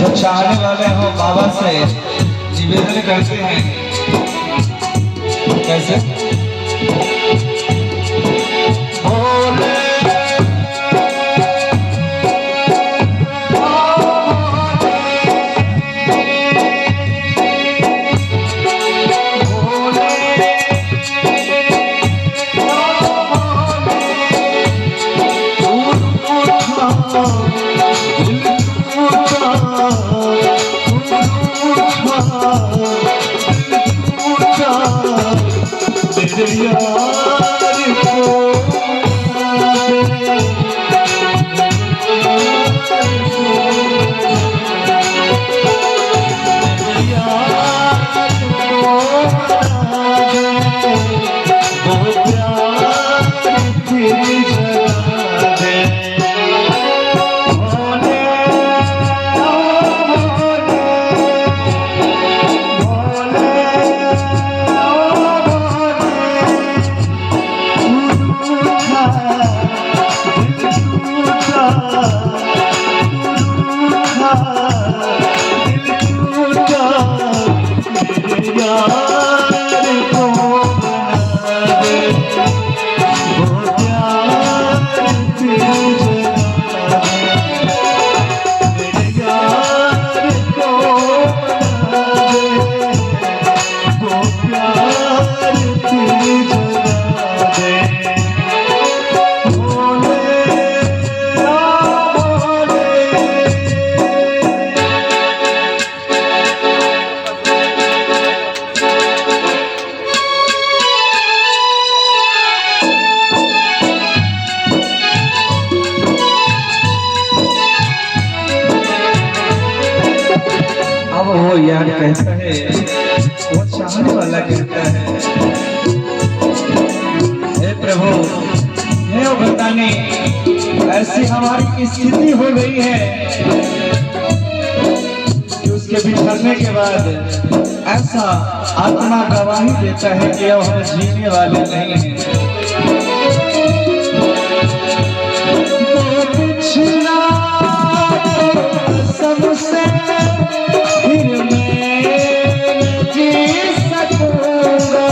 जो चाहने वाले हो बाबा से निवेदन करते हैं। कैसे? वो यार कहता है, वो चाहने वाला कहता है, हे प्रभु, हे बताने, ऐसी हमारी स्थिति हो गई है कि उसके बिछड़ने के बाद ऐसा आत्मा गवाही देता है कि अब हम जीने वाले नहीं हैं। सबसे फिर मैं जी सकूंगा,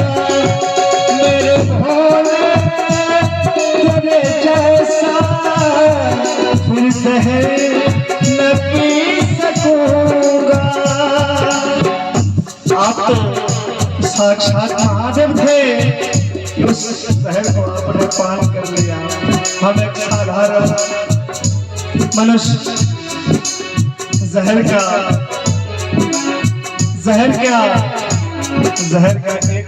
मेरे भोले तेरे जैसा फिर शहर न पी सकूंगा। आप तो साक्षात महादेव थे, उस शहर को आपने पान कर लिया। हम एक साधारण मनुष्य जहर का एक